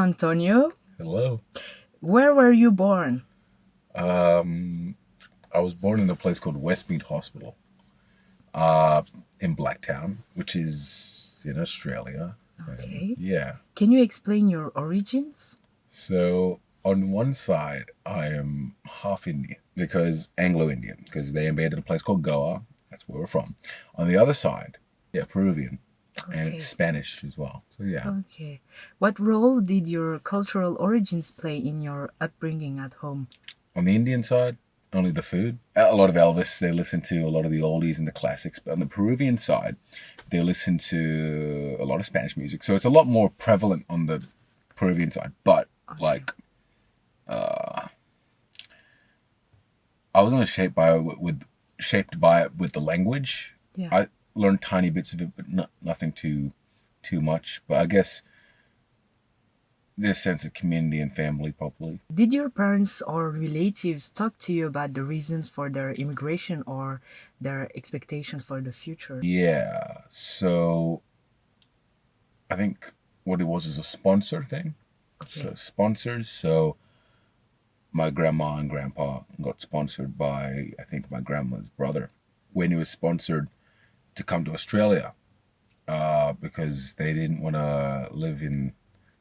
Antonio. Hello. Where were you born? Um, I was born in a place called Westmead Hospital, uh, in Blacktown, which is in Australia. And Okay. yeah, Can you explain your origins? so on one side, I am half Indian because Anglo-Indian, because they invaded a place called Goa. That's where we're from. On the other side, yeah, Peruvian, and it's Okay. Spanish as well. So yeah, Okay. What role did your cultural origins play in your upbringing at home? on the Indian side, only the food. A lot of Elvis, they listen to a lot of the oldies and the classics. But on the Peruvian side, they listen to a lot of Spanish music. So it's a lot more prevalent on the Peruvian side. But Okay. like, I was only shaped by it with the language. Yeah. I learned tiny bits of it, but nothing too much. But I guess this sense of community and family, probably. Did your parents or relatives talk to you about the reasons for their immigration or their expectations for the future? Yeah. So I think what it was is a sponsor thing. So Okay. sponsors. So my grandma and grandpa got sponsored by, I think, my grandma's brother when he was sponsored to come to Australia, because they didn't want to live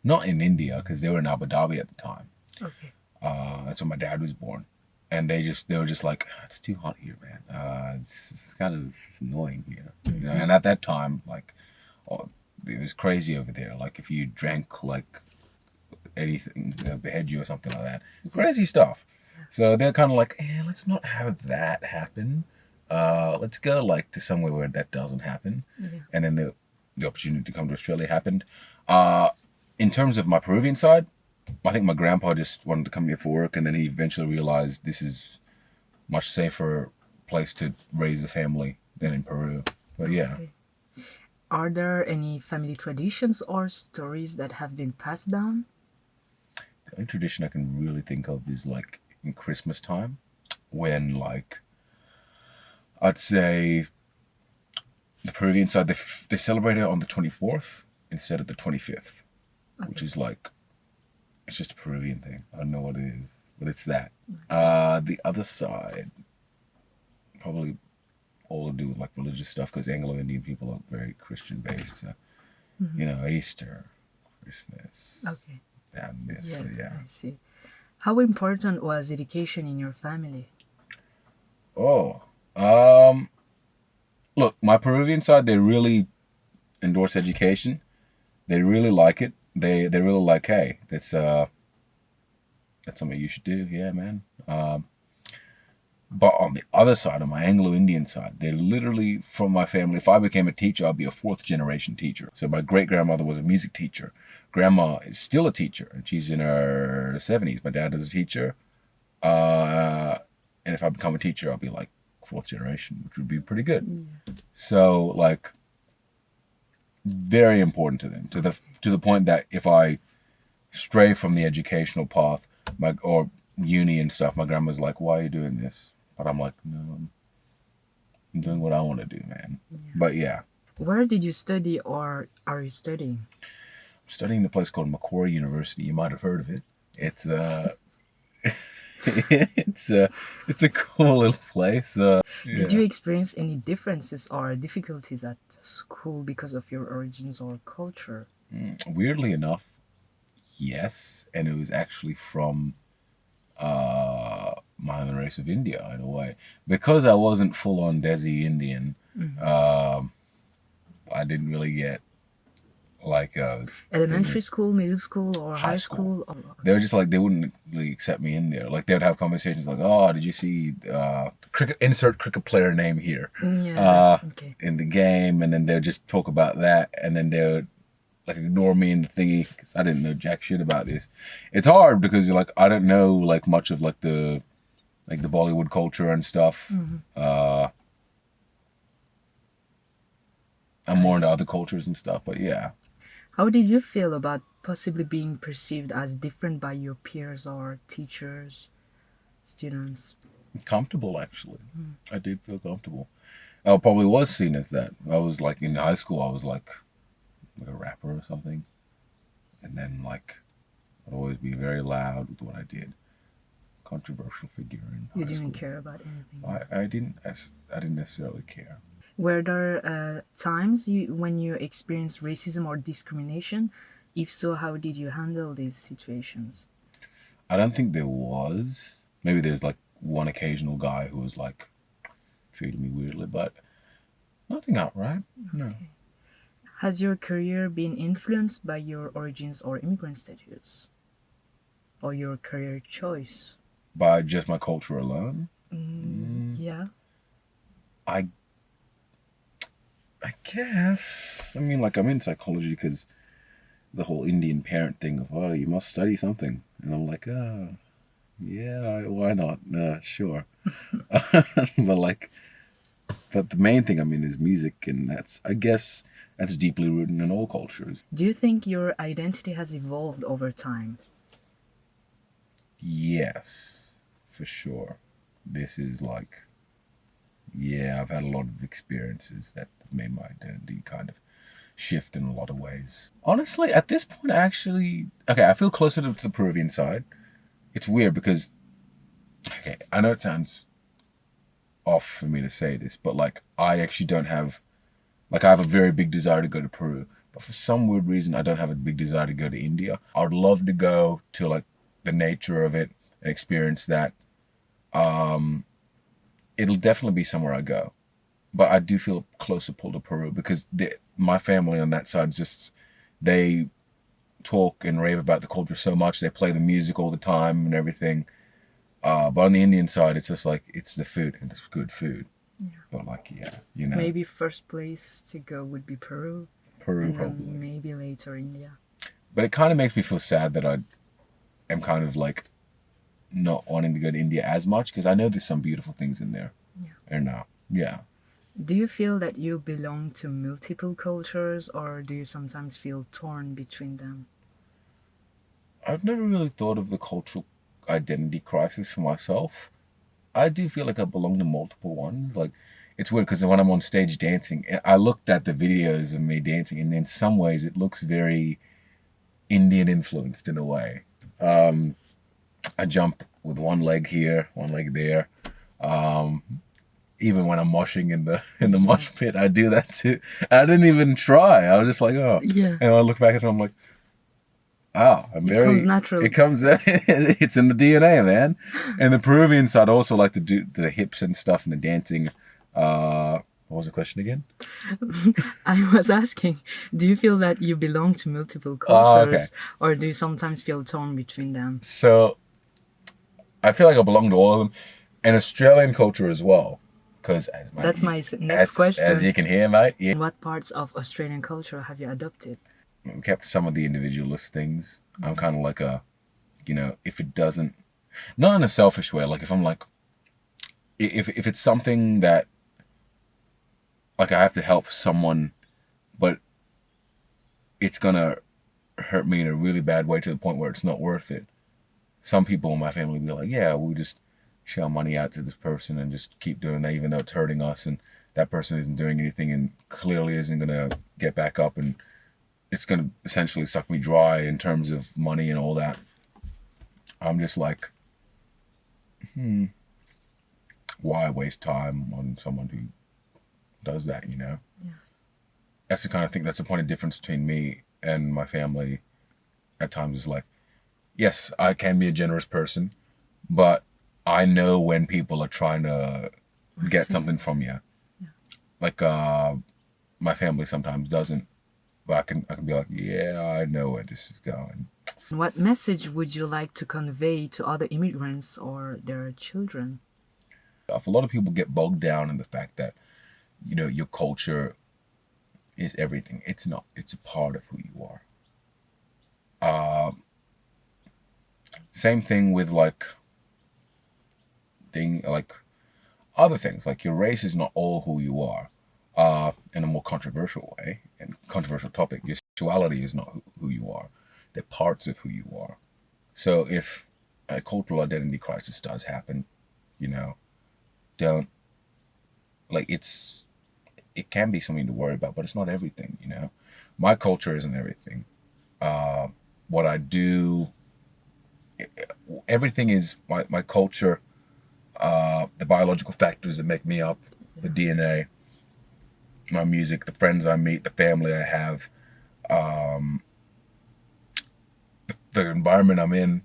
not in India, because they were in Abu Dhabi at the time. Okay. That's when my dad was born. And they were just like, it's too hot here, man. It's kind of annoying here. And at that time, like, oh, it was crazy over there. Like, if you drank like anything, they'll behead you or something like that. Crazy stuff. So they're kind of like, let's not have that happen. Let's go like to somewhere where that doesn't happen. Yeah. And then the opportunity to come to Australia happened. Uh, in terms of my Peruvian side, I think my grandpa just wanted to come here for work, and then he eventually realized this is much safer place to raise a family than in Peru. But yeah, Okay. Are there any family traditions or stories that have been passed down? the only tradition I can really think of is like in Christmas time, when like I'd say the Peruvian side they celebrate it on the 24th instead of the 25th, which Okay. is like it's just a Peruvian thing. I don't know what it is, but it's that. The other side probably all to do with like religious stuff because Anglo-Indian people are very Christian based. So, Easter, Christmas, Okay. that and this. Yeah, So yeah. I see. How important was education in your family? Oh, um, look, my Peruvian side they really endorse education. They really like it. They really like, hey, that's something you should do. Yeah, man. But on the other side, on my Anglo-Indian side, they literally, from my family, if I became a teacher, I'd be a fourth generation teacher. So my great grandmother was a music teacher. Grandma is still a teacher, and she's in her 70s. My dad is a teacher. Uh, and if I become a teacher, I'll be like fourth generation, which would be pretty good. So like very important to them, to the point that if I stray from the educational path, or uni and stuff, my grandma's like, "Why are you doing this?" But I'm like, "No, I'm doing what I want to do, man." But yeah, Where did you study or are you studying? I'm studying in a place called Macquarie University. You might have heard of it. It's it's a cool little place. Did you Yeah. experience any differences or difficulties at school because of your origins or culture? Weirdly enough, yes, and it was actually from my own race of India in a way, because I wasn't full on Desi Indian. Um, I didn't really get like Elementary school, middle school, or high high school. school? Oh, They were just like they wouldn't really accept me in there. Like they would have conversations like, "Oh, did you see cricket? Insert cricket player name here yeah, okay. in the game," and then they'll just talk about that, and then they would like ignore me in the thingy because I didn't know jack shit about this. It's hard because you're like I don't know like much of like the Bollywood culture and stuff. Uh, I'm I more into see. other cultures and stuff, but yeah, How did you feel about possibly being perceived as different by your peers or teachers, students? comfortable actually. I did feel comfortable. I probably was seen as that. I was like in high school, I was like a rapper or something, and then like I'd always be very loud with what I did. Controversial figure in You high didn't school. care about anything. I didn't necessarily care. Were there times when you experienced racism or discrimination? If so, how did you handle these situations? I don't think there was. Maybe there's like one occasional guy who was like treating me weirdly, but nothing outright. No. Okay. Has your career been influenced by your origins or immigrant status? Or your career choice? By just my culture alone. Yeah. I guess. I mean, like, I'm in psychology because the whole Indian parent thing of, oh, you must study something. And I'm like, oh, yeah, why not? Sure. But the main thing I'm in is music, and I guess, that's deeply rooted in all cultures. Do you think your identity has evolved over time? Yes, for sure. This is like, yeah, I've had a lot of experiences that have made my identity kind of shift in a lot of ways. Honestly, at this point, okay, I feel closer to the Peruvian side. It's weird because, okay, I know it sounds off for me to say this, but like, I actually don't have, like, I have a very big desire to go to Peru, but for some weird reason, I don't have a big desire to go to India. I would love to go to like the nature of it and experience that. It'll definitely be somewhere I go, but I do feel a closer pull to Peru because my family on that side they talk and rave about the culture so much. They play the music all the time and everything. But on the Indian side, it's just like, it's the food, and it's good food. Yeah. But like, yeah, Maybe first place to go would be Peru. Peru and probably. Then maybe later India. But it kind of makes me feel sad that I am kind of like not wanting to go to India as much because I know there's some beautiful things in there. Yeah. And yeah. Do you feel that you belong to multiple cultures, or do you sometimes feel torn between them? I've never really thought of the cultural identity crisis for myself. I do feel like I belong to multiple ones. Like, it's weird because when I'm on stage dancing, I looked at the videos of me dancing, and in some ways it looks very Indian influenced in a way. I jump with one leg here, one leg there. Even when I'm moshing in the mosh pit, I do that too. I didn't even try. I was just like, oh. Yeah. And I look back at it, I'm like, oh, it comes naturally. It comes. It's in the DNA, man. And the Peruvian side I also like to do the hips and stuff and the dancing. What was the question again? I was asking, do you feel that you belong to multiple cultures, okay. Or do you sometimes feel torn between them? So, I feel like I belong to all of them, and Australian culture as well. Because that's my next question. As you can hear, mate. Yeah. What parts of Australian culture have you adopted? We kept some of the individualist things. I'm kind of like if it doesn't, not in a selfish way. Like if I'm like, if it's something that, like I have to help someone, but it's gonna hurt me in a really bad way to the point where it's not worth it. Some people in my family will be like, yeah, we'll just shell money out to this person and just keep doing that even though it's hurting us, and that person isn't doing anything and clearly isn't gonna get back up, and it's gonna essentially suck me dry in terms of money and all that. I'm just like, why waste time on someone who does that, Yeah. That's the kind of thing, that's the point of difference between me and my family at times, is like, yes, I can be a generous person, but I know when people are trying to get something from you. Yeah. Like, my family sometimes doesn't, but I can be like, yeah, I know where this is going. What message would you like to convey to other immigrants or their children? If a lot of people get bogged down in the fact that, your culture is everything, it's not. It's a part of who you are. Same thing with like other things, like your race is not all who you are. In a more controversial way and controversial topic, your sexuality is not who you are. They're parts of who you are. So if a cultural identity crisis does happen, don't, like, it can be something to worry about, but it's not everything, My culture isn't everything. What I do everything is my culture, the biological factors that make me up, the DNA, my music, the friends I meet, the family I have, the environment I'm in.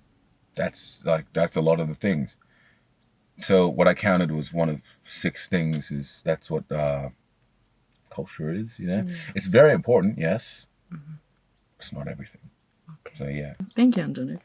That's a lot of the things. So what I counted was one of 6 things. That's what culture is. It's very important. Yes, it's not everything. Okay. So yeah. Thank you, Anthony.